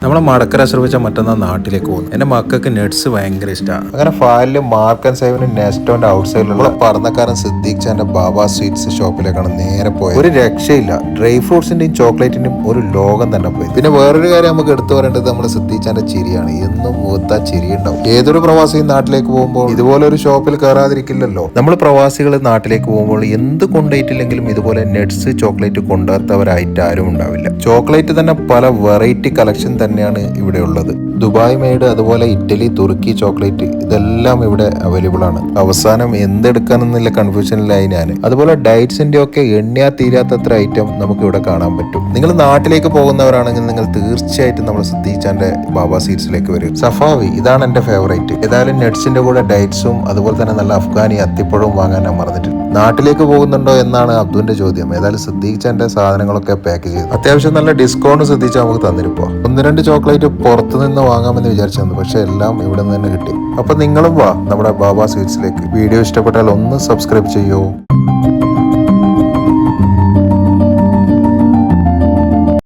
നമ്മളെ മടക്കര ശ്രമിച്ച മറ്റന്നാൾ നാട്ടിലേക്ക് പോകുന്നു. എന്റെ മക്കൾക്ക് നട്സ് ഭയങ്കര ഇഷ്ടമാണ്. അങ്ങനെ ഫാലിലും മാർക്ക് ആൻഡ് സേവനും നെസ്റ്റോന്റെ ഔട്ട് സൈഡിലുള്ള പറന്നക്കാരൻ സിദ്ദീഖ് ചാന്റെ ബാബ സ്വീറ്റ്സ് ഷോപ്പിലേക്കാണ് നേരെ പോയത്. ഒരു രക്ഷയില്ല, ഡ്രൈ ഫ്രൂട്ട്സിന്റെയും ചോക്ലേറ്റിന്റെയും ഒരു ലോകം തന്നെ പോയി. പിന്നെ വേറൊരു കാര്യം നമുക്ക് എടുത്തു പറയേണ്ടത് നമ്മുടെ സിദ്ദീഖ് ചാന്റെ ചിരിയാണ്. എന്നും മുഖത്താ ചിരി ഉണ്ടാവും. ഏതൊരു പ്രവാസിയും നാട്ടിലേക്ക് പോകുമ്പോൾ ഇതുപോലെ ഒരു ഷോപ്പിൽ കയറാതിരിക്കില്ലല്ലോ. നമ്മൾ പ്രവാസികൾ നാട്ടിലേക്ക് പോകുമ്പോൾ എന്ത് കൊണ്ടുപോയിട്ടില്ലെങ്കിലും ഇതുപോലെ നട്സ് ചോക്ലേറ്റ് കൊണ്ടുവരാത്തവരായിട്ട് ആരും ഉണ്ടാവില്ല. ചോക്ലേറ്റ് തന്നെ പല വെറൈറ്റി കളക്ഷൻ തന്നെയാണ് ഇവിടെ ഉള്ളത്. ദുബായ് മെയ്ഡ്, അതുപോലെ ഇറ്റലി, തുർക്കി ചോക്ലേറ്റ്, ഇതെല്ലാം ഇവിടെ അവൈലബിൾ ആണ്. അവസാനം എന്തെടുക്കാനെന്നുള്ള കൺഫ്യൂഷനിലായി ഞാൻ. അതുപോലെ ഡയറ്റ്സിന്റെ ഒക്കെ എണ്ണിയാ തീരാത്തത്ര ഐറ്റം നമുക്ക് ഇവിടെ കാണാൻ പറ്റും. നിങ്ങൾ നാട്ടിലേക്ക് പോകുന്നവരാണെങ്കിൽ നിങ്ങൾ തീർച്ചയായിട്ടും നമ്മൾ സിദ്ദീഖ് ചാന്റെ ബാബ സ്വീറ്റ്സിലേക്ക് വരും. സഫാവി, ഇതാണ് എന്റെ ഫേവറേറ്റ്. ഏതായാലും നട്സിന്റെ കൂടെ ഡയറ്റ്സും അതുപോലെ തന്നെ നല്ല അഫ്ഗാനി അത്തിപ്പഴവും വാങ്ങാൻ ഞാൻ മറന്നിട്ടില്ല. നാട്ടിലേക്ക് പോകുന്നുണ്ടോ എന്നാണ് അബ്ദുവിന്റെ ചോദ്യം. ഏതായാലും സിദ്ദീഖ് ചാന്റെ സാധനങ്ങളൊക്കെ പാക്ക് ചെയ്തു. അത്യാവശ്യം നല്ല ഡിസ്കൗണ്ട് സിദ്ദീഖ് നമുക്ക് തന്നിരിപ്പോ. 1-2 ചോക്ലേറ്റ് പുറത്തുനിന്ന് വാങ്ങാമെന്ന് വിചാരിച്ചു, പക്ഷെ എല്ലാം ഇവിടെ നിന്ന് തന്നെ കിട്ടി. അപ്പൊ നിങ്ങളും വാ നമ്മുടെ ബാബ സ്വീറ്റ്സിലേക്ക്. വീഡിയോ ഇഷ്ടപ്പെട്ടാൽ ഒന്ന് സബ്സ്ക്രൈബ് ചെയ്യൂ.